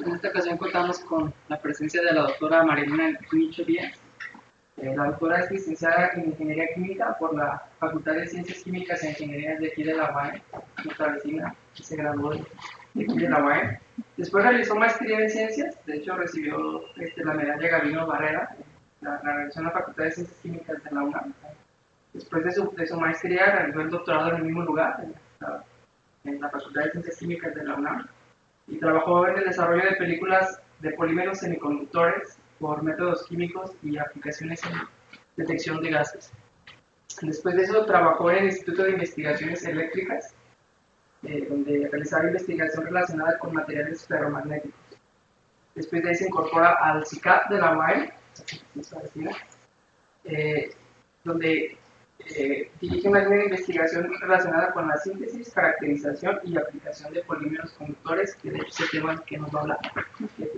En esta ocasión contamos con la presencia de la doctora Marilena Nicho Díaz. La doctora es licenciada en Ingeniería Química por la Facultad de Ciencias Químicas e Ingenierías de aquí de la UAM, nuestra vecina, que se graduó de aquí de la UAM. Después realizó maestría en Ciencias, de hecho recibió la medalla Gabino Barrera, la realizó en la Facultad de Ciencias Químicas de la UNAM. Después de su maestría realizó el doctorado en el mismo lugar, en la Facultad de Ciencias Químicas de la UNAM, y trabajó en el desarrollo de películas de polímeros semiconductores por métodos químicos y aplicaciones en detección de gases. Después de eso trabajó en el Instituto de Investigaciones Eléctricas, donde realizaba investigación relacionada con materiales ferromagnéticos. Después de ahí se incorpora al CICAP de la UAM, donde dirige una línea de investigación relacionada con la síntesis, caracterización y aplicación de polímeros conductores, que de hecho es el tema que nos va a hablar.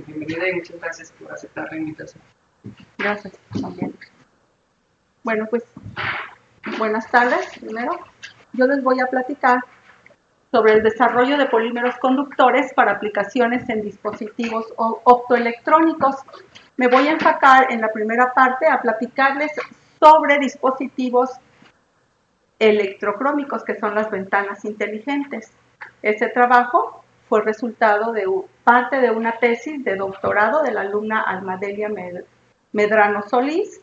Bienvenida y muchas gracias por aceptar la invitación. Gracias, también. Bueno, pues, buenas tardes, primero. Yo les voy a platicar sobre el desarrollo de polímeros conductores para aplicaciones en dispositivos optoelectrónicos. Me voy a enfocar en la primera parte a platicarles sobre dispositivos electrocrómicos, que son las ventanas inteligentes. Este trabajo fue resultado de parte de una tesis de doctorado de la alumna Almadelia Medrano Solís.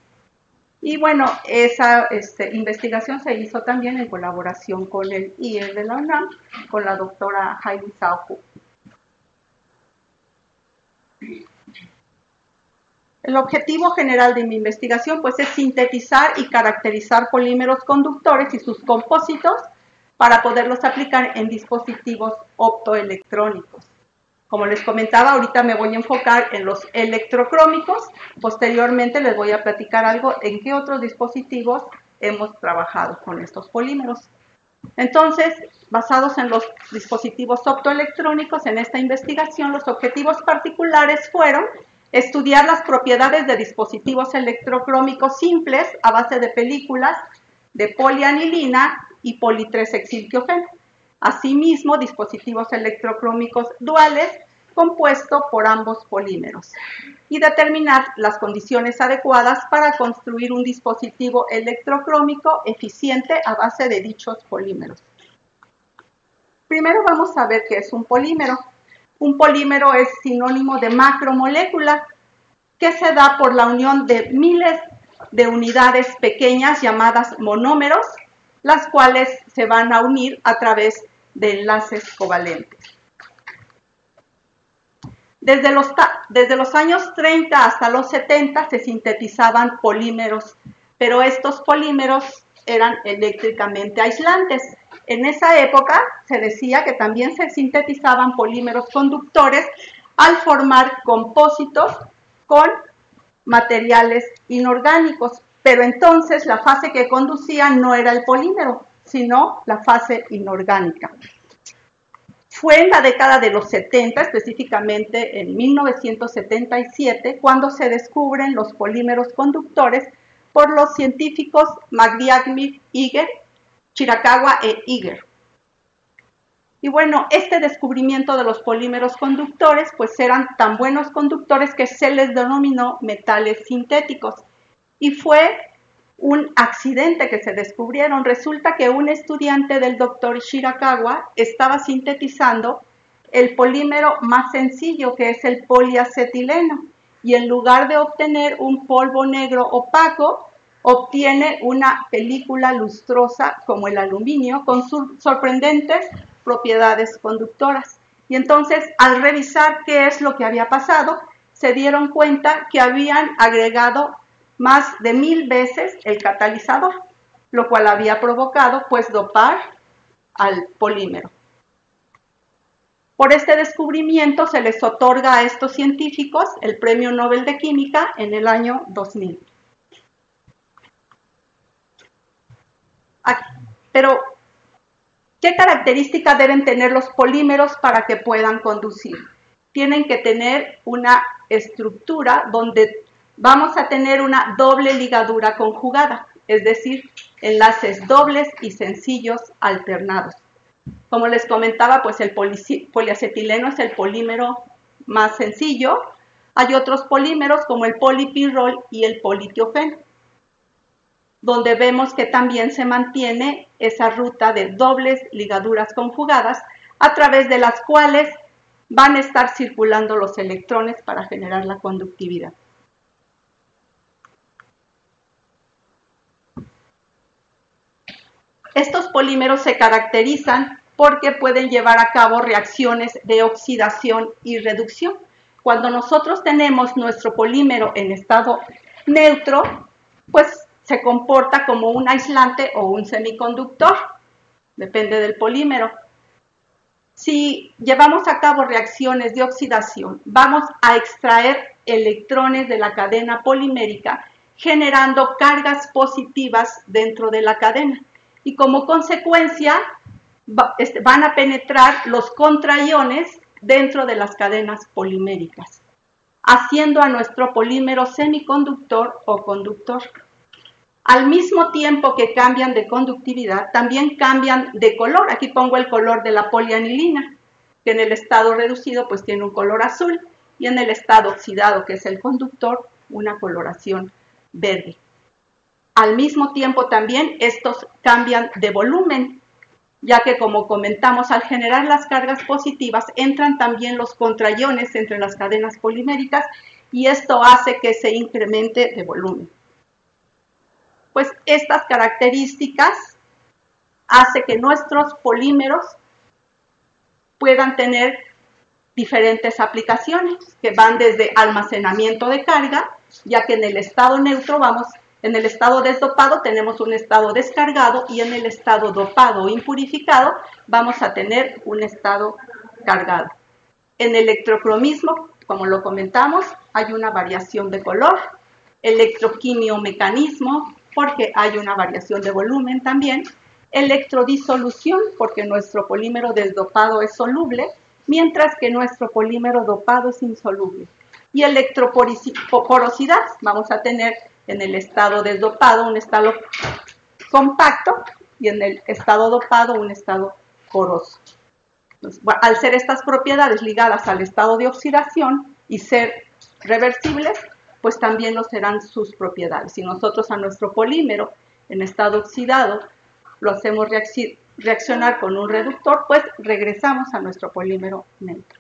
Y bueno, esa investigación se hizo también en colaboración con el IER de la UNAM, con la doctora Heidi Sauhu. El objetivo general de mi investigación pues, es sintetizar y caracterizar polímeros conductores y sus compósitos para poderlos aplicar en dispositivos optoelectrónicos. Como les comentaba, ahorita me voy a enfocar en los electrocrómicos. Posteriormente les voy a platicar algo en qué otros dispositivos hemos trabajado con estos polímeros. Entonces, basados en los dispositivos optoelectrónicos, en esta investigación, los objetivos particulares fueron estudiar las propiedades de dispositivos electrocrómicos simples a base de películas de polianilina y poli-3-hexiltiofeno. Asimismo, dispositivos electrocrómicos duales compuestos por ambos polímeros. Y determinar las condiciones adecuadas para construir un dispositivo electrocrómico eficiente a base de dichos polímeros. Primero vamos a ver qué es un polímero. Un polímero es sinónimo de macromolécula, que se da por la unión de miles de unidades pequeñas llamadas monómeros, las cuales se van a unir a través de enlaces covalentes. Desde los años 30 hasta los 70 se sintetizaban polímeros, pero estos polímeros eran eléctricamente aislantes. En esa época se decía que también se sintetizaban polímeros conductores al formar compósitos con materiales inorgánicos, pero entonces la fase que conducía no era el polímero, sino la fase inorgánica. Fue en la década de los 70, específicamente en 1977, cuando se descubren los polímeros conductores por los científicos McDiarmid, Iger, Chirakawa e Iger. Y bueno, este descubrimiento de los polímeros conductores, pues eran tan buenos conductores que se les denominó metales sintéticos. Y fue un accidente que se descubrieron. Resulta que un estudiante del doctor Chirakawa estaba sintetizando el polímero más sencillo, que es el poliacetileno, y en lugar de obtener un polvo negro opaco, obtiene una película lustrosa como el aluminio con sorprendentes propiedades conductoras. Y entonces, al revisar qué es lo que había pasado, se dieron cuenta que habían agregado más de 1000 veces el catalizador, lo cual había provocado, pues, dopar al polímero. Por este descubrimiento se les otorga a estos científicos el Premio Nobel de Química en el año 2000. Pero, ¿qué características deben tener los polímeros para que puedan conducir? Tienen que tener una estructura donde vamos a tener una doble ligadura conjugada, es decir, enlaces dobles y sencillos alternados. Como les comentaba, pues el poliacetileno es el polímero más sencillo. Hay otros polímeros como el polipirrol y el politiofeno, donde vemos que también se mantiene esa ruta de dobles ligaduras conjugadas a través de las cuales van a estar circulando los electrones para generar la conductividad. Estos polímeros se caracterizan porque pueden llevar a cabo reacciones de oxidación y reducción. Cuando nosotros tenemos nuestro polímero en estado neutro, pues se comporta como un aislante o un semiconductor, depende del polímero. Si llevamos a cabo reacciones de oxidación, vamos a extraer electrones de la cadena polimérica, generando cargas positivas dentro de la cadena. Y como consecuencia, van a penetrar los contraiones dentro de las cadenas poliméricas, haciendo a nuestro polímero semiconductor o conductor. Al mismo tiempo que cambian de conductividad, también cambian de color. Aquí pongo el color de la polianilina, que en el estado reducido pues tiene un color azul, y en el estado oxidado, que es el conductor, una coloración verde. Al mismo tiempo también estos cambian de volumen, ya que como comentamos, al generar las cargas positivas entran también los contraiones entre las cadenas poliméricas y esto hace que se incremente de volumen. Pues estas características hacen que nuestros polímeros puedan tener diferentes aplicaciones que van desde almacenamiento de carga, ya que en el estado neutro en el estado desdopado tenemos un estado descargado y en el estado dopado o impurificado vamos a tener un estado cargado. En electrocromismo, como lo comentamos, hay una variación de color, electroquimiomecanismo, porque hay una variación de volumen también, electrodisolución, porque nuestro polímero desdopado es soluble, mientras que nuestro polímero dopado es insoluble. Y electroporosidad, vamos a tener en el estado desdopado un estado compacto y en el estado dopado un estado poroso. Entonces, al ser estas propiedades ligadas al estado de oxidación y ser reversibles, pues también lo serán sus propiedades. Si nosotros a nuestro polímero en estado oxidado lo hacemos reaccionar con un reductor, pues regresamos a nuestro polímero neutro.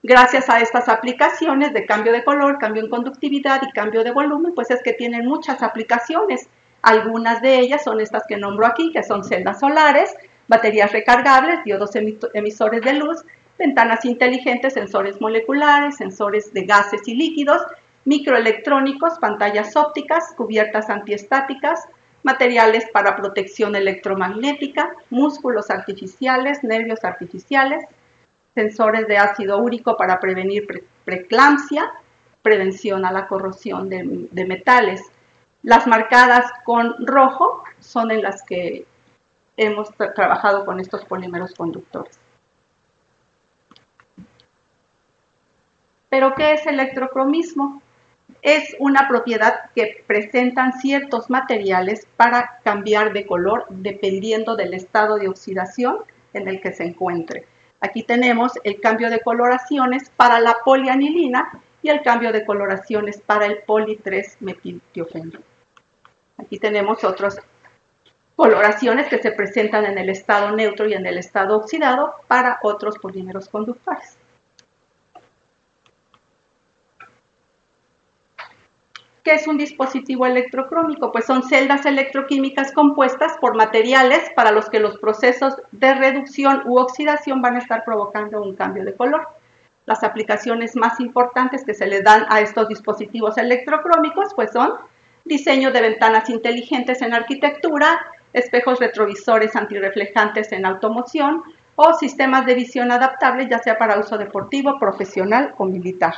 Gracias a estas aplicaciones de cambio de color, cambio en conductividad y cambio de volumen, pues es que tienen muchas aplicaciones. Algunas de ellas son estas que nombro aquí, que son celdas solares, baterías recargables, diodos emisores de luz, ventanas inteligentes, sensores moleculares, sensores de gases y líquidos, microelectrónicos, pantallas ópticas, cubiertas antiestáticas, materiales para protección electromagnética, músculos artificiales, nervios artificiales, sensores de ácido úrico para prevenir preeclampsia, prevención a la corrosión de metales. Las marcadas con rojo son en las que hemos trabajado con estos polímeros conductores. ¿Pero qué es electrocromismo? Es una propiedad que presentan ciertos materiales para cambiar de color dependiendo del estado de oxidación en el que se encuentre. Aquí tenemos el cambio de coloraciones para la polianilina y el cambio de coloraciones para el poli-3-metiltiofeno. Aquí tenemos otras coloraciones que se presentan en el estado neutro y en el estado oxidado para otros polímeros conductores. ¿Qué es un dispositivo electrocrómico? Pues son celdas electroquímicas compuestas por materiales para los que los procesos de reducción u oxidación van a estar provocando un cambio de color. Las aplicaciones más importantes que se le dan a estos dispositivos electrocrómicos pues son diseño de ventanas inteligentes en arquitectura, espejos retrovisores antirreflejantes en automoción o sistemas de visión adaptables ya sea para uso deportivo, profesional o militar.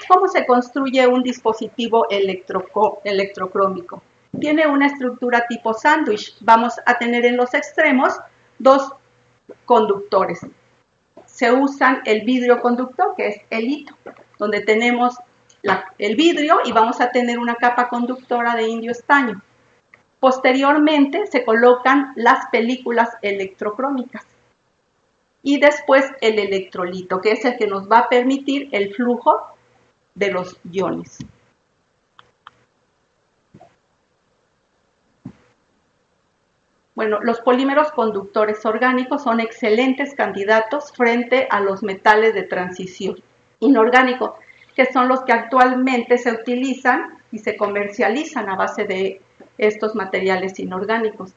¿Cómo se construye un dispositivo electrocrómico? Tiene una estructura tipo sándwich. Vamos a tener en los extremos dos conductores. Se usan el vidrio conductor, que es el hito, donde tenemos el vidrio y vamos a tener una capa conductora de indio estaño. Posteriormente se colocan las películas electrocrómicas y después el electrolito, que es el que nos va a permitir el flujo de los iones. Bueno, los polímeros conductores orgánicos son excelentes candidatos frente a los metales de transición inorgánico, que son los que actualmente se utilizan y se comercializan a base de estos materiales inorgánicos.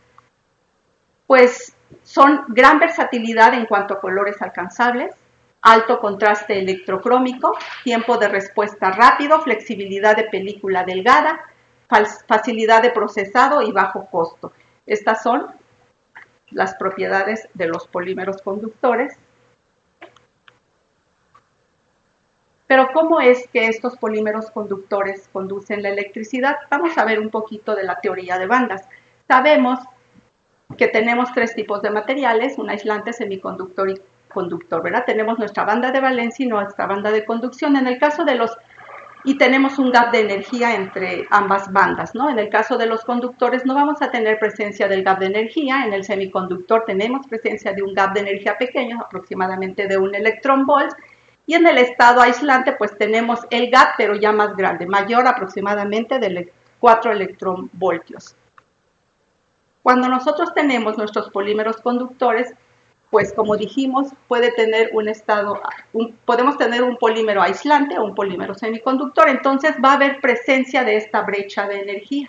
Pues son gran versatilidad en cuanto a colores alcanzables, alto contraste electrocrómico, tiempo de respuesta rápido, flexibilidad de película delgada, facilidad de procesado y bajo costo. Estas son las propiedades de los polímeros conductores. Pero ¿cómo es que estos polímeros conductores conducen la electricidad? Vamos a ver un poquito de la teoría de bandas. Sabemos que tenemos tres tipos de materiales, un aislante, semiconductor y conductor, ¿verdad? Tenemos nuestra banda de valencia y nuestra banda de conducción. En el caso de los y tenemos un gap de energía entre ambas bandas, ¿no? En el caso de los conductores no vamos a tener presencia del gap de energía, en el semiconductor tenemos presencia de un gap de energía pequeño, aproximadamente de 1 electronvolt, y en el estado aislante pues tenemos el gap, pero ya más grande, mayor aproximadamente de 4 electronvoltios. Cuando nosotros tenemos nuestros polímeros conductores, pues como dijimos, puede tener un estado, podemos tener un polímero aislante o un polímero semiconductor, entonces va a haber presencia de esta brecha de energía.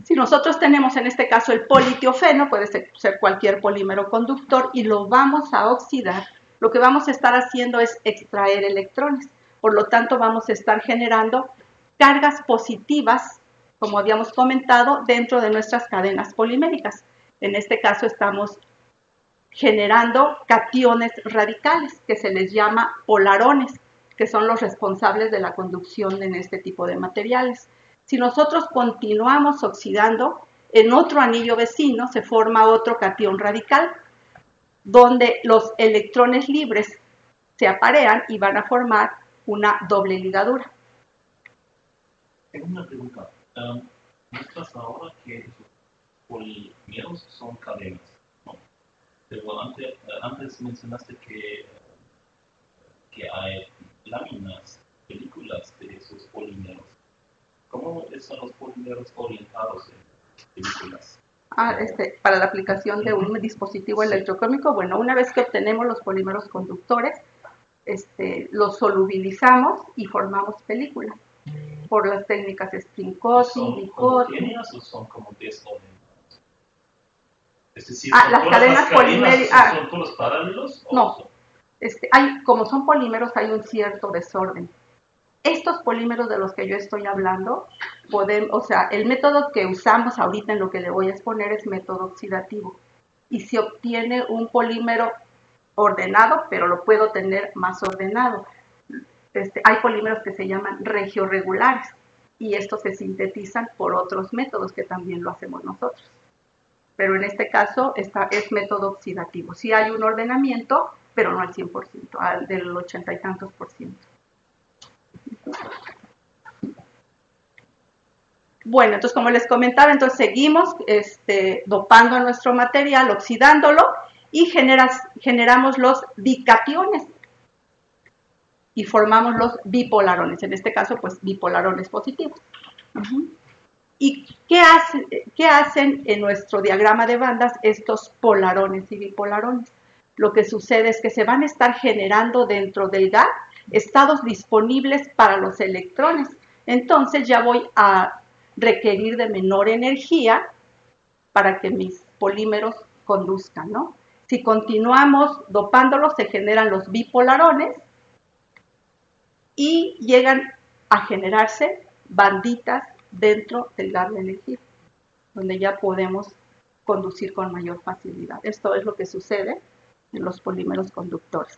Si nosotros tenemos en este caso el politiofeno, puede ser cualquier polímero conductor, y lo vamos a oxidar, lo que vamos a estar haciendo es extraer electrones, por lo tanto vamos a estar generando cargas positivas, como habíamos comentado, dentro de nuestras cadenas poliméricas. En este caso estamos generando cationes radicales, que se les llama polarones, que son los responsables de la conducción en este tipo de materiales. Si nosotros continuamos oxidando, en otro anillo vecino se forma otro catión radical, donde los electrones libres se aparean y van a formar una doble ligadura. Tengo una pregunta. Muestras ahora que los polímeros son cadenas, ¿no? Pero antes mencionaste que hay láminas, películas de esos polímeros. ¿Cómo son los polímeros orientados en películas? Para la aplicación de un dispositivo electrocrómico, bueno, una vez que obtenemos los polímeros conductores, los solubilizamos y formamos películas por las técnicas spin coating, bicoating. ¿O son como desordenados? Es decir, las cadenas poliméricas. ¿Son todos paralelos? No, como son polímeros hay un cierto desorden. Estos polímeros de los que yo estoy hablando, el método que usamos ahorita en lo que le voy a exponer es método oxidativo. Y se obtiene un polímero ordenado, pero lo puedo tener más ordenado. Hay polímeros que se llaman regioregulares y estos se sintetizan por otros métodos que también lo hacemos nosotros. Pero en este caso es método oxidativo. Sí hay un ordenamiento, pero no al 100%, del 80 y tantos %. Bueno, entonces como les comentaba, entonces seguimos dopando a nuestro material, oxidándolo y generamos los dicationes y formamos los bipolarones, en este caso pues bipolarones positivos. ¿Y qué hacen en nuestro diagrama de bandas estos polarones y bipolarones? Lo que sucede es que se van a estar generando dentro del gap estados disponibles para los electrones. Entonces ya voy a requerir de menor energía para que mis polímeros conduzcan, ¿no? Si continuamos dopándolos, se generan los bipolarones y llegan a generarse banditas dentro del gap de energía, donde ya podemos conducir con mayor facilidad. Esto es lo que sucede en los polímeros conductores.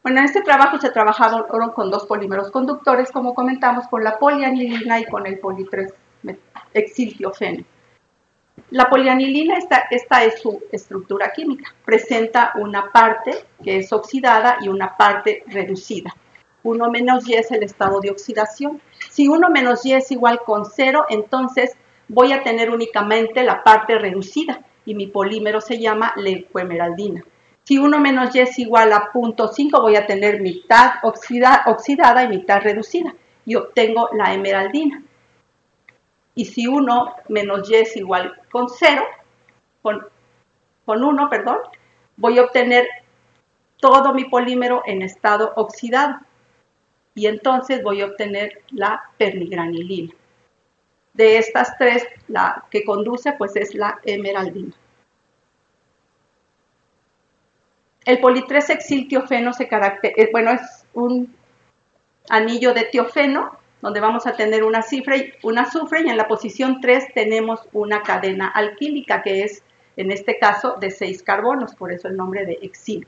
Bueno, en este trabajo se trabajaron con dos polímeros conductores, como comentamos, con la polianilina y con el poli-3-exiltiofeno. La polianilina, esta es su estructura química. Presenta una parte que es oxidada y una parte reducida. 1 menos Y es el estado de oxidación. Si 1 menos Y es igual con 0, entonces voy a tener únicamente la parte reducida y mi polímero se llama leucoemeraldina. Si 1 menos Y es igual a 0.5, voy a tener mitad oxidada y mitad reducida y obtengo la emeraldina. Y si 1 menos Y es igual con 0, con 1, perdón, voy a obtener todo mi polímero en estado oxidado. Y entonces voy a obtener la permigranilina. De estas tres, la que conduce pues es la emeraldina. El poli-3-hexiltiofeno se caracteriza, bueno, es un anillo de tiofeno, donde vamos a tener un azufre y en la posición 3 tenemos una cadena alquílica que es, en este caso, de 6 carbonos, por eso el nombre de hexil.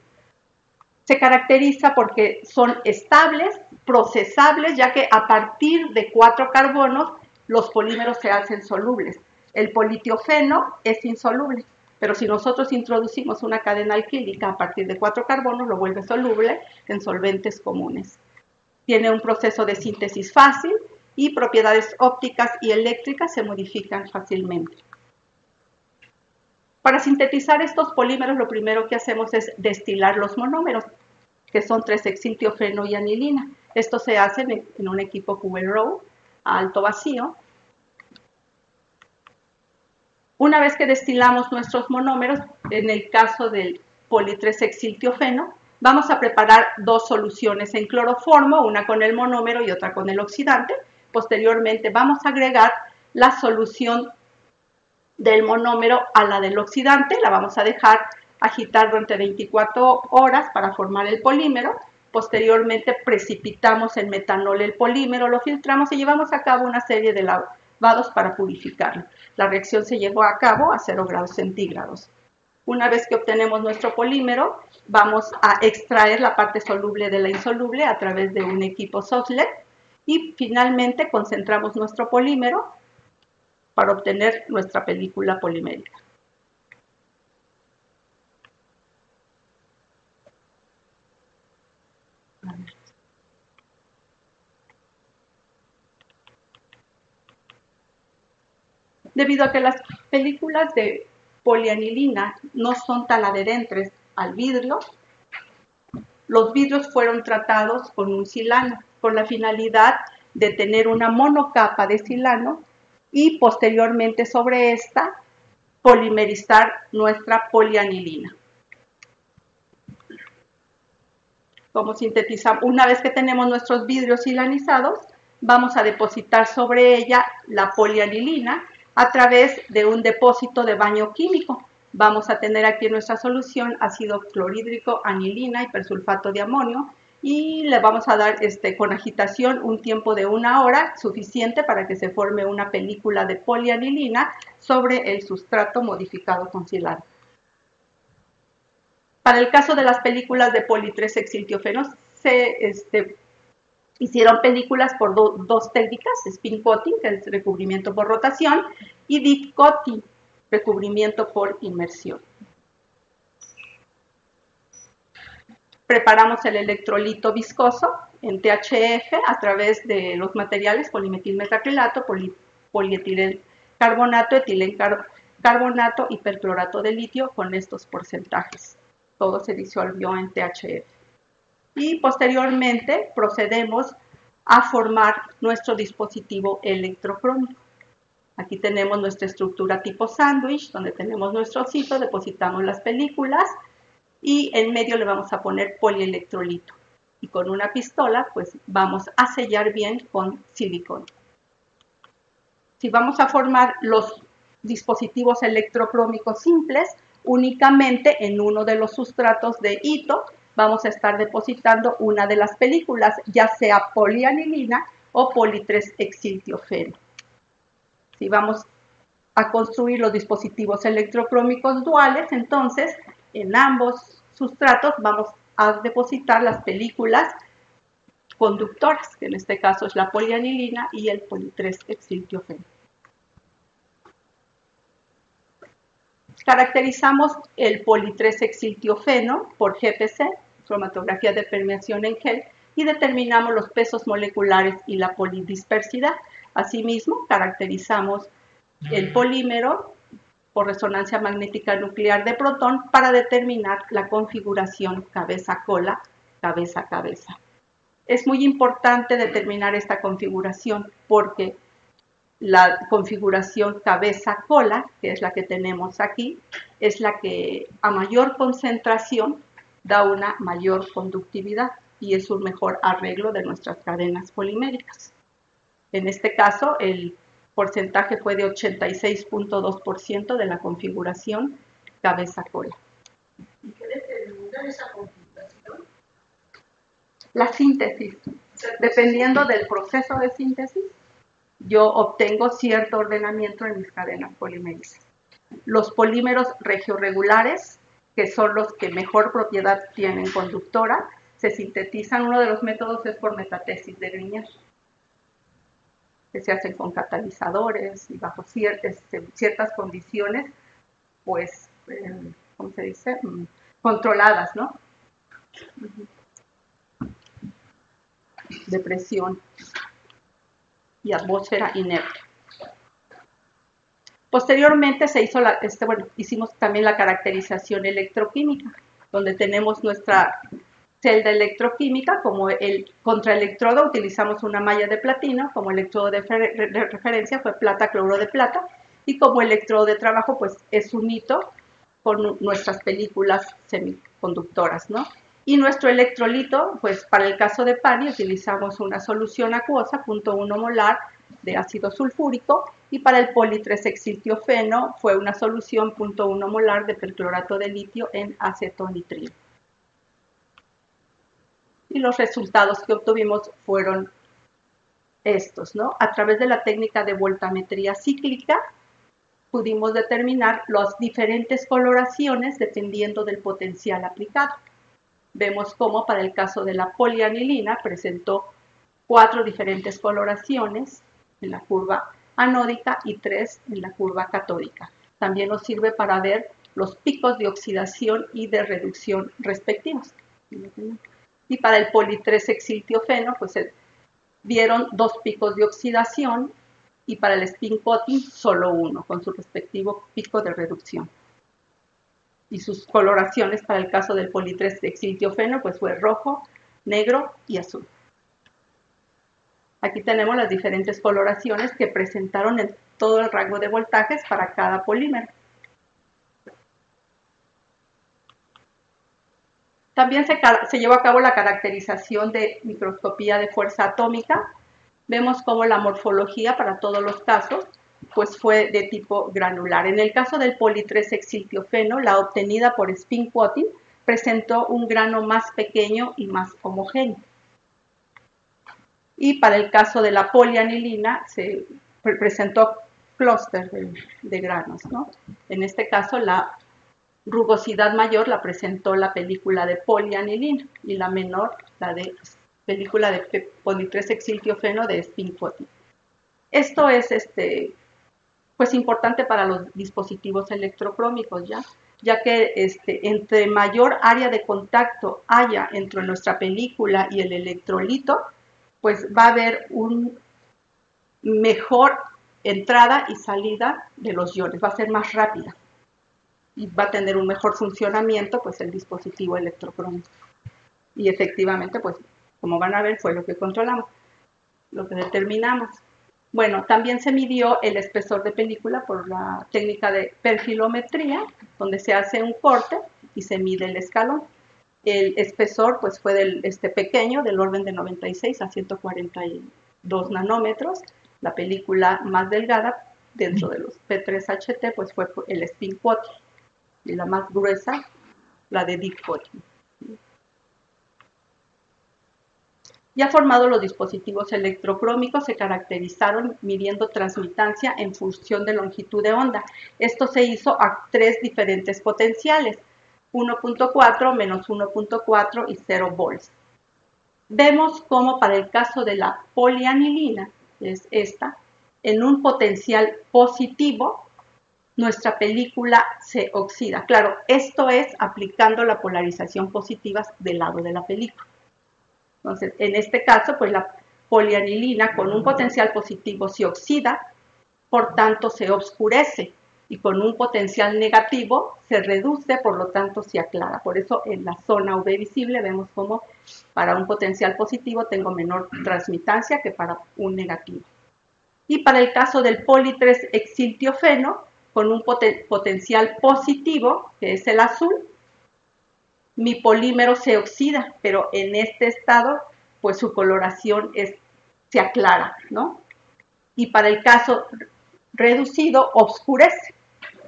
Se caracteriza porque son estables, procesables, ya que a partir de 4 carbonos los polímeros se hacen solubles. El politiofeno es insoluble, pero si nosotros introducimos una cadena alquílica a partir de 4 carbonos, lo vuelve soluble en solventes comunes. Tiene un proceso de síntesis fácil y propiedades ópticas y eléctricas se modifican fácilmente. Para sintetizar estos polímeros, lo primero que hacemos es destilar los monómeros, que son 3-hexiltiofeno y anilina. Esto se hace en un equipo Kubel-Rowe a alto vacío. Una vez que destilamos nuestros monómeros, en el caso del poli-3-hexiltiofeno, vamos a preparar 2 soluciones en cloroformo, una con el monómero y otra con el oxidante. Posteriormente vamos a agregar la solución del monómero a la del oxidante, la vamos a dejar agitar durante 24 horas para formar el polímero. Posteriormente precipitamos en metanol el polímero, lo filtramos y llevamos a cabo una serie de lavados para purificarlo. La reacción se llevó a cabo a 0 grados centígrados. Una vez que obtenemos nuestro polímero, vamos a extraer la parte soluble de la insoluble a través de un equipo Soslet y finalmente concentramos nuestro polímero para obtener nuestra película polimérica. Debido a que las películas de polianilina no son tan adherentes al vidrio, los vidrios fueron tratados con un silano, con la finalidad de tener una monocapa de silano y posteriormente sobre esta polimerizar nuestra polianilina. Como sintetizamos, una vez que tenemos nuestros vidrios silanizados, vamos a depositar sobre ella la polianilina a través de un depósito de baño químico. Vamos a tener aquí en nuestra solución ácido clorhídrico, anilina y persulfato de amonio y le vamos a dar con agitación un tiempo de 1 hora, suficiente para que se forme una película de polianilina sobre el sustrato modificado con silano. Para el caso de las películas de poli-3-hexiltiofenos, se hicieron películas por dos técnicas, spin coating, que es recubrimiento por rotación, y dip coating, recubrimiento por inmersión. Preparamos el electrolito viscoso en THF a través de los materiales polimetilmetacrilato, polietilengcarbonato, etilengcarbonato y perclorato de litio con estos porcentajes. Todo se disolvió en THF. Y posteriormente procedemos a formar nuestro dispositivo electrocrómico. Aquí tenemos nuestra estructura tipo sándwich, donde tenemos nuestro osito, depositamos las películas y en medio le vamos a poner polielectrolito. Y con una pistola, pues vamos a sellar bien con silicona. Si vamos a formar los dispositivos electrocrómicos simples, únicamente en uno de los sustratos de hito, vamos a estar depositando una de las películas, ya sea polianilina o poli-3-hexiltiofeno. Si vamos a construir los dispositivos electrocrómicos duales, entonces en ambos sustratos vamos a depositar las películas conductoras, que en este caso es la polianilina y el poli-3-hexiltiofeno. Caracterizamos el poli-3-hexiltiofeno por GPC, cromatografía de permeación en gel, y determinamos los pesos moleculares y la polidispersidad. Asimismo, caracterizamos el polímero por resonancia magnética nuclear de protón para determinar la configuración cabeza-cola, cabeza-cabeza. Es muy importante determinar esta configuración porque la configuración cabeza-cola, que es la que tenemos aquí, es la que a mayor concentración da una mayor conductividad y es un mejor arreglo de nuestras cadenas poliméricas. En este caso, el porcentaje fue de 86.2% de la configuración cabeza-cola. ¿Y qué determina esa configuración? La síntesis. Dependiendo del proceso de síntesis, yo obtengo cierto ordenamiento en mis cadenas poliméricas. Los polímeros regioregulares, que son los que mejor propiedad tienen conductora, se sintetizan. Uno de los métodos es por metatesis de Grignard, que se hacen con catalizadores y bajo ciertas condiciones, pues, ¿cómo se dice? Controladas, ¿no? De presión y atmósfera inerte. Posteriormente se hizo hicimos también la caracterización electroquímica, donde tenemos nuestra celda electroquímica. Como el contraelectrodo utilizamos una malla de platino, como electrodo de referencia fue plata, cloruro de plata, y como electrodo de trabajo pues es un hito con nuestras películas semiconductoras, ¿no? Y nuestro electrolito, pues para el caso de PANI utilizamos una solución acuosa, 0.1 molar de ácido sulfúrico, y para el poli-3-hexiltiofeno fue una solución 0.1 molar de perclorato de litio en acetonitrilo. Y los resultados que obtuvimos fueron estos, ¿no? A través de la técnica de voltametría cíclica pudimos determinar las diferentes coloraciones dependiendo del potencial aplicado. Vemos cómo para el caso de la polianilina presentó 4 diferentes coloraciones en la curva anódica y 3 en la curva catódica. También nos sirve para ver los picos de oxidación y de reducción respectivos. Y para el poli-3-hexiltiofeno, pues se vieron 2 picos de oxidación y para el spin coating solo 1, con su respectivo pico de reducción. Y sus coloraciones para el caso del poli-3-hexiltiofeno, pues fue rojo, negro y azul. Aquí tenemos las diferentes coloraciones que presentaron en todo el rango de voltajes para cada polímero. También se llevó a cabo la caracterización de microscopía de fuerza atómica. Vemos cómo la morfología para todos los casos pues fue de tipo granular. En el caso del poli-3-hexiltiofeno, la obtenida por spin coating presentó un grano más pequeño y más homogéneo. Y para el caso de la polianilina se presentó clúster de granos, ¿no? En este caso la rugosidad mayor la presentó la película de polianilina y la menor la de película de poli-3-hexiltiofeno de spin coating. Esto es pues importante para los dispositivos electrocrómicos, ya que entre mayor área de contacto haya entre nuestra película y el electrolito, pues va a haber un mejor entrada y salida de los iones, va a ser más rápida y va a tener un mejor funcionamiento pues el dispositivo electrocrómico. Y efectivamente, pues como van a ver, fue lo que controlamos, lo que determinamos. Bueno, también se midió el espesor de película por la técnica de perfilometría, donde se hace un corte y se mide el escalón. El espesor pues fue pequeño, del orden de 96 a 142 nanómetros. La película más delgada dentro de los P3HT pues fue el spin coating, y la más gruesa la de deep coating. Ya formados los dispositivos electrocrómicos, se caracterizaron midiendo transmitancia en función de longitud de onda. Esto se hizo a 3 diferentes potenciales, 1.4, menos 1.4 y 0 volts. Vemos cómo para el caso de la polianilina, que es esta, en un potencial positivo, nuestra película se oxida. Claro, esto es aplicando la polarización positiva del lado de la película. Entonces, en este caso, pues la polianilina con un potencial positivo se oxida, por tanto se oscurece, y con un potencial negativo se reduce, por lo tanto se aclara. Por eso en la zona UV visible vemos como para un potencial positivo tengo menor transmitancia que para un negativo. Y para el caso del poli-3-exiltiofeno, con un potencial positivo, que es el azul, mi polímero se oxida, pero en este estado, pues su coloración se aclara, ¿no? Y para el caso reducido, oscurece,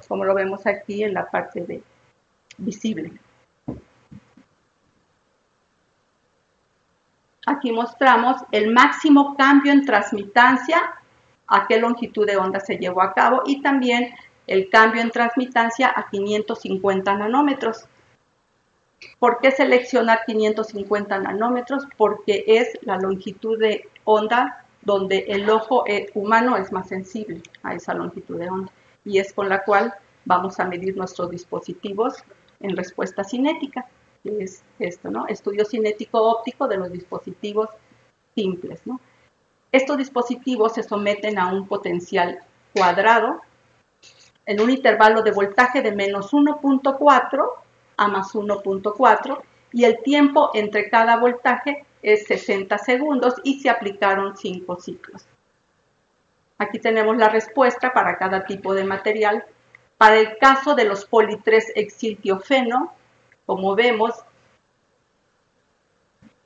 como lo vemos aquí en la parte de visible. Aquí mostramos el máximo cambio en transmitancia, a qué longitud de onda se llevó a cabo, y también el cambio en transmitancia a 550 nanómetros. ¿Por qué seleccionar 550 nanómetros? Porque es la longitud de onda donde el ojo humano es más sensible a esa longitud de onda, y es con la cual vamos a medir nuestros dispositivos en respuesta cinética, que es esto, ¿no? Estudio cinético óptico de los dispositivos simples, ¿no? Estos dispositivos se someten a un potencial cuadrado en un intervalo de voltaje de menos 1.4 a más 1.4, y el tiempo entre cada voltaje es 60 segundos y se aplicaron 5 ciclos. Aquí tenemos la respuesta para cada tipo de material. Para el caso de los poli-3-exiltiofeno, como vemos,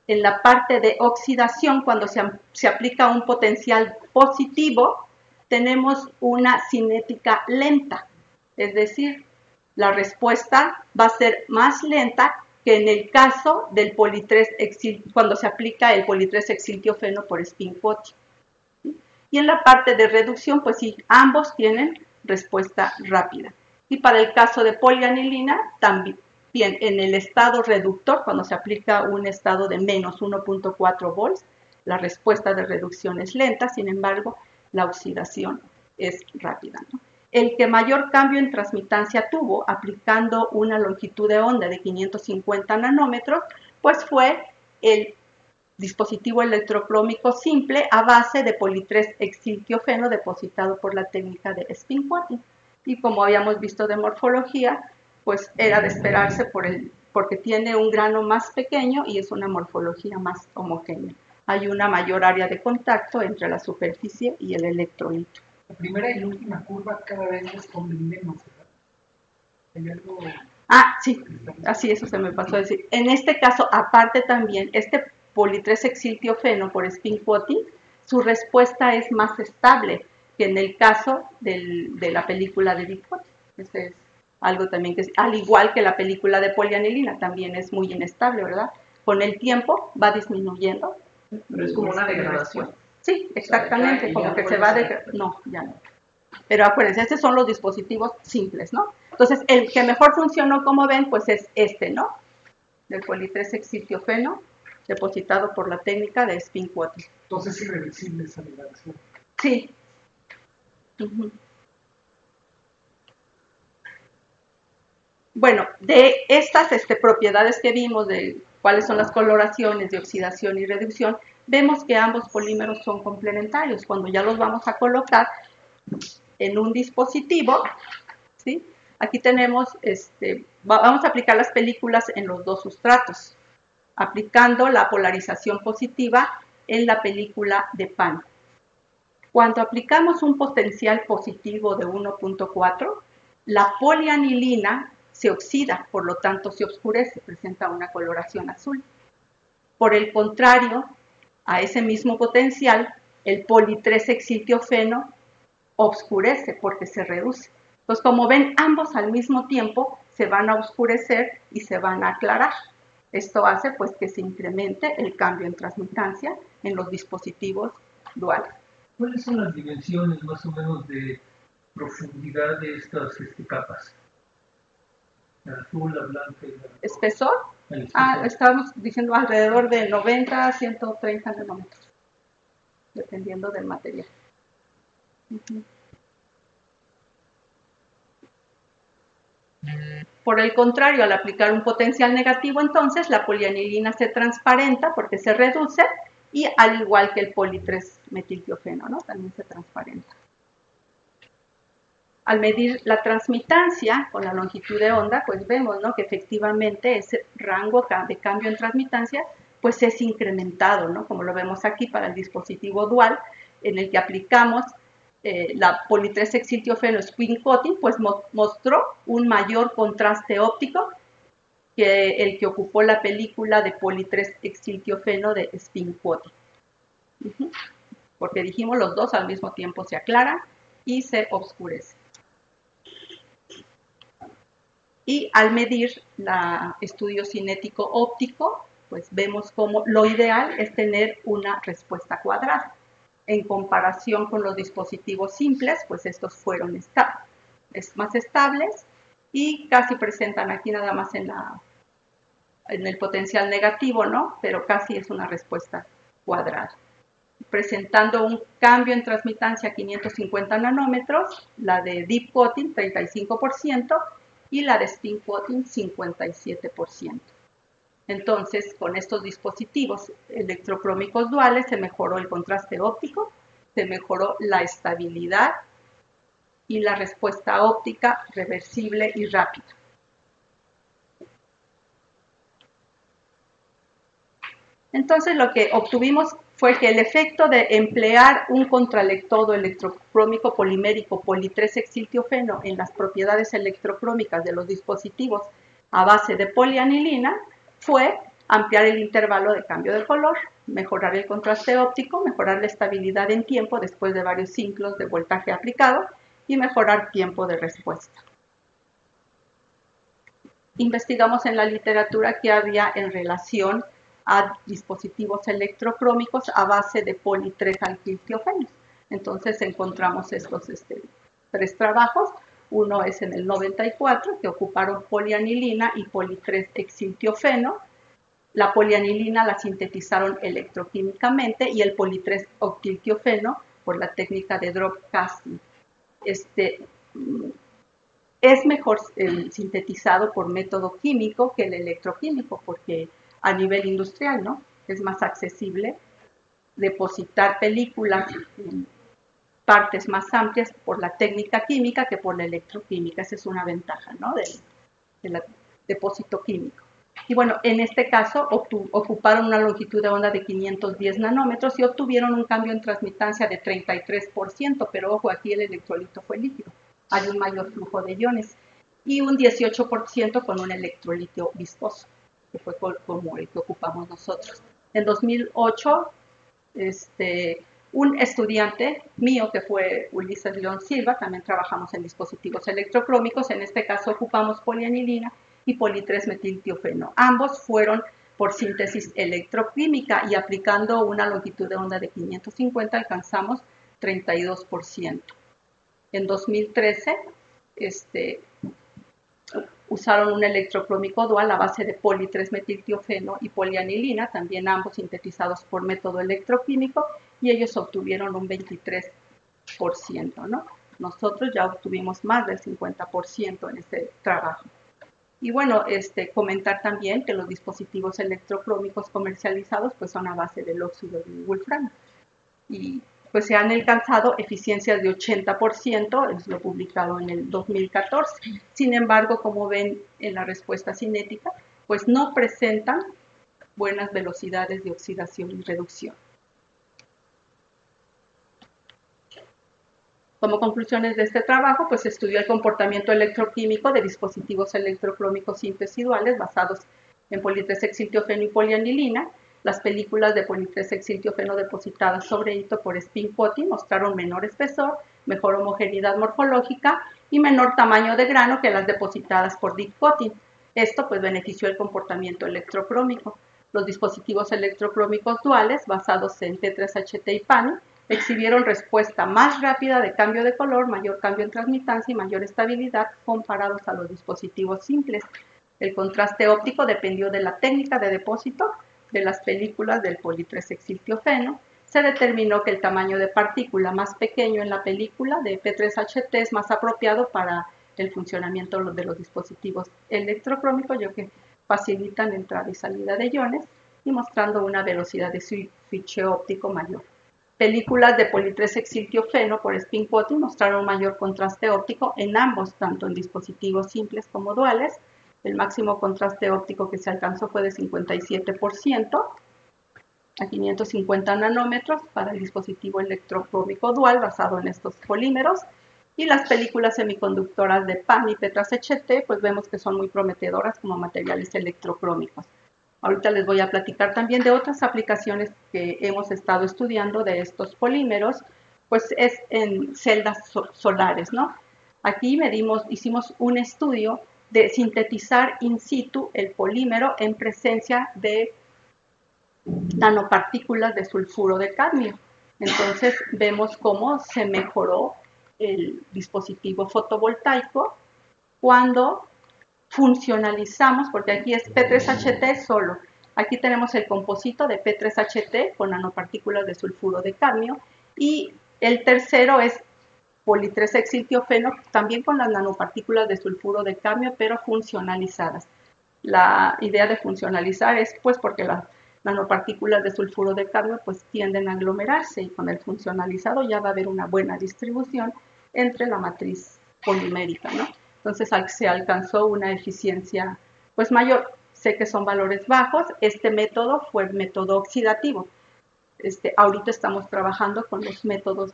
en la parte de oxidación, cuando se aplica un potencial positivo, tenemos una cinética lenta, es decir, la respuesta va a ser más lenta que en el caso del cuando se aplica el poli-3-exiltiofeno por spin coating. Y en la parte de reducción, pues sí, ambos tienen respuesta rápida. Y para el caso de polianilina, también en el estado reductor, cuando se aplica un estado de menos 1.4 volts, la respuesta de reducción es lenta, sin embargo, la oxidación es rápida, ¿no? El que mayor cambio en transmitancia tuvo aplicando una longitud de onda de 550 nanómetros, pues fue el dispositivo electrocrómico simple a base de poli-3-exiltiofeno depositado por la técnica de spin coating. Y como habíamos visto de morfología, pues era de esperarse porque tiene un grano más pequeño y es una morfología más homogénea. Hay una mayor área de contacto entre la superficie y el electrolito. La primera y la última curva cada vez responden menos, ¿verdad? ¿Hay algo? Ah, sí, así eso se me pasó a decir. En este caso, aparte también, este poli-3-exiltiofeno por spin coating, su respuesta es más estable que en el caso de la película de Big Pot. Este es algo también que, al igual que la película de polianilina, también es muy inestable, ¿verdad? Con el tiempo va disminuyendo. Pero es como una degradación. Sí, exactamente, o sea, como que se va degradando. No, ya no. Pero acuérdense, estos son los dispositivos simples, ¿no? Entonces, el que mejor funcionó, como ven, pues es este, ¿no? Del poli-3-exiltiofeno, depositado por la técnica de spin coating. Entonces es irreversible esa degradación. Sí. Uh-huh. Bueno, de estas propiedades que vimos, de cuáles son las coloraciones de oxidación y reducción, vemos que ambos polímeros son complementarios. Cuando ya los vamos a colocar en un dispositivo, ¿sí? Aquí tenemos, vamos a aplicar las películas en los dos sustratos, aplicando la polarización positiva en la película de pan. Cuando aplicamos un potencial positivo de 1.4, la polianilina se oxida, por lo tanto se oscurece, presenta una coloración azul. Por el contrario, a ese mismo potencial, el poli-3-exiltiofeno oscurece porque se reduce. Entonces, como ven, ambos al mismo tiempo se van a oscurecer y se van a aclarar. Esto hace pues que se incremente el cambio en transmitancia en los dispositivos duales. ¿Cuáles son las dimensiones más o menos de profundidad de estas capas? La azul, la blanca y la... ¿Espesor? Estábamos diciendo alrededor de 90 a 130 nanómetros, dependiendo del material. Uh-huh. Por el contrario, al aplicar un potencial negativo, entonces la polianilina se transparenta porque se reduce y al igual que el poli-3-metiltiofeno, ¿no? También se transparenta. Al medir la transmitancia con la longitud de onda, pues vemos, ¿no?, que efectivamente ese rango de cambio en transmitancia pues es incrementado, ¿no?, como lo vemos aquí para el dispositivo dual, en el que aplicamos la poli-3-hexiltiofeno spin coating, pues mostró un mayor contraste óptico que el que ocupó la película de poli-3-hexiltiofeno de spin coating. Porque dijimos, los dos al mismo tiempo se aclaran y se oscurecen. Y al medir el estudio cinético óptico, pues vemos como lo ideal es tener una respuesta cuadrada. En comparación con los dispositivos simples, pues estos fueron más estables y casi presentan aquí nada más en el potencial negativo, ¿no? Pero casi es una respuesta cuadrada. Presentando un cambio en transmitancia a 550 nanómetros, la de deep coating 35% y la de spin coating 57%. Entonces, con estos dispositivos electrocrómicos duales se mejoró el contraste óptico, se mejoró la estabilidad y la respuesta óptica reversible y rápida. Entonces, lo que obtuvimos fue que el efecto de emplear un contraelectrodo electrocrómico polimérico poli-3-hexiltiofeno en las propiedades electrocrómicas de los dispositivos a base de polianilina fue ampliar el intervalo de cambio de color, mejorar el contraste óptico, mejorar la estabilidad en tiempo después de varios ciclos de voltaje aplicado y mejorar tiempo de respuesta. Investigamos en la literatura qué había en relación a dispositivos electrocrómicos a base de poli-3-alquiltiofenos. Entonces encontramos estos tres trabajos. Uno es en el 94, que ocuparon polianilina y poli-3-hexiltiofeno. La polianilina la sintetizaron electroquímicamente y el poli-3-octiltiofeno por la técnica de drop casting. Es mejor sintetizado por método químico que el electroquímico, porque a nivel industrial, ¿no?, es más accesible depositar películas en partes más amplias por la técnica química que por la electroquímica. Esa es una ventaja, ¿no?, del depósito químico. Y bueno, en este caso ocuparon una longitud de onda de 510 nanómetros y obtuvieron un cambio en transmitancia de 33%, pero ojo, aquí el electrolito fue líquido. Hay un mayor flujo de iones y un 18% con un electrolito viscoso, que fue como el que ocupamos nosotros. En 2008, un estudiante mío, que fue Ulises León Silva, también trabajamos en dispositivos electrocrómicos, en este caso ocupamos polianilina y poli-3-metiltiofeno. Ambos fueron por síntesis electroquímica y aplicando una longitud de onda de 550 alcanzamos 32%. En 2013, usaron un electrocrómico dual a base de poli-3-metiltiofeno y polianilina, también ambos sintetizados por método electroquímico, y ellos obtuvieron un 23%, ¿no? Nosotros ya obtuvimos más del 50% en este trabajo. Y bueno, comentar también que los dispositivos electrocrómicos comercializados pues son a base del óxido de wolframio. Y pues se han alcanzado eficiencias de 80%, es lo publicado en el 2014. Sin embargo, como ven en la respuesta cinética, pues no presentan buenas velocidades de oxidación y reducción. Como conclusiones de este trabajo, pues se estudió el comportamiento electroquímico de dispositivos electrocrómicos simples y duales basados en poli-3-hexiltiofeno y polianilina. Las películas de poli-3-hexiltiofeno depositadas sobre hito por spin coating mostraron menor espesor, mejor homogeneidad morfológica y menor tamaño de grano que las depositadas por deep coating. Esto pues benefició el comportamiento electrocrómico. Los dispositivos electrocrómicos duales basados en T3HT y PANI exhibieron respuesta más rápida de cambio de color, mayor cambio en transmitancia y mayor estabilidad comparados a los dispositivos simples. El contraste óptico dependió de la técnica de depósito de las películas del poli-3-hexiltiofeno. Se determinó que el tamaño de partícula más pequeño en la película de P3HT es más apropiado para el funcionamiento de los dispositivos electrocrómicos, ya que facilitan entrada y salida de iones y mostrando una velocidad de switcheo óptico mayor. Películas de politreshexiltiofeno por spin coating mostraron mayor contraste óptico en ambos, tanto en dispositivos simples como duales. El máximo contraste óptico que se alcanzó fue de 57% a 550 nanómetros para el dispositivo electrocrómico dual basado en estos polímeros. Y las películas semiconductoras de PAN y PETRAS-HT, pues vemos que son muy prometedoras como materiales electrocrómicos. Ahorita les voy a platicar también de otras aplicaciones que hemos estado estudiando de estos polímeros, pues es en celdas solares, ¿no? Aquí hicimos un estudio de sintetizar in situ el polímero en presencia de nanopartículas de sulfuro de cadmio. Entonces vemos cómo se mejoró el dispositivo fotovoltaico cuando funcionalizamos, porque aquí es P3HT solo. Aquí tenemos el composito de P3HT con nanopartículas de sulfuro de cadmio y el tercero es politreshexiltiofeno, también con las nanopartículas de sulfuro de cadmio, pero funcionalizadas. La idea de funcionalizar es pues porque las nanopartículas de sulfuro de cadmio pues tienden a aglomerarse y con el funcionalizado ya va a haber una buena distribución entre la matriz polimérica, ¿no? Entonces se alcanzó una eficiencia pues mayor. Sé que son valores bajos. Este método fue el método oxidativo. Ahorita estamos trabajando con los métodos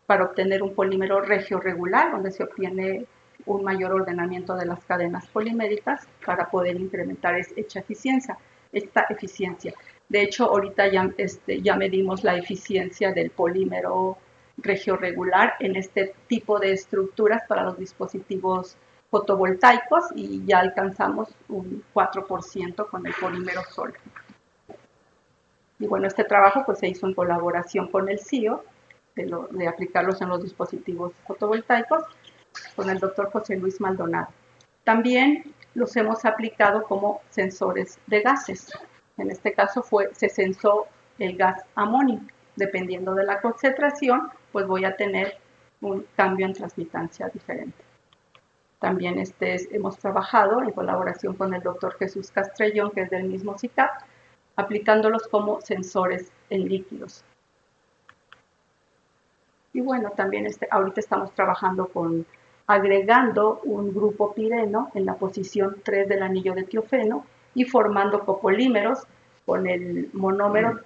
para obtener un polímero regio-regular, donde se obtiene un mayor ordenamiento de las cadenas poliméricas para poder incrementar esta eficiencia. De hecho, ahorita ya medimos la eficiencia del polímero regio-regular en este tipo de estructuras para los dispositivos fotovoltaicos y ya alcanzamos un 4% con el polímero solo. Y bueno, este trabajo pues se hizo en colaboración con el CIO, de aplicarlos en los dispositivos fotovoltaicos, con el doctor José Luis Maldonado. También los hemos aplicado como sensores de gases. En este caso se sensó el gas amonio. Dependiendo de la concentración, pues voy a tener un cambio en transmitancia diferente. También hemos trabajado en colaboración con el doctor Jesús Castrellón, que es del mismo CICAP, aplicándolos como sensores en líquidos. Y bueno, también ahorita estamos trabajando agregando un grupo pireno en la posición 3 del anillo de tiofeno y formando copolímeros con el monómero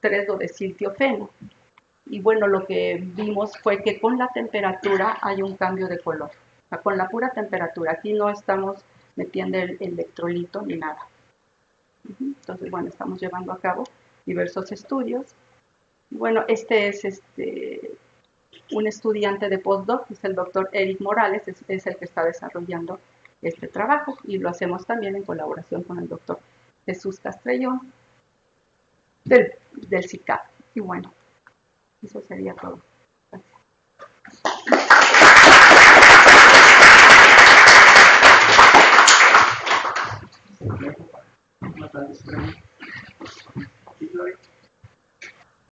3-dodeciltiofeno. Y bueno, lo que vimos fue que con la temperatura hay un cambio de color. O sea, con la pura temperatura. Aquí no estamos metiendo el electrolito ni nada. Entonces, bueno, estamos llevando a cabo diversos estudios. Bueno, este es un estudiante de postdoc, es el doctor Eric Morales, es el que está desarrollando este trabajo y lo hacemos también en colaboración con el doctor Jesús Castrellón del CICAP. Y bueno, eso sería todo. Gracias.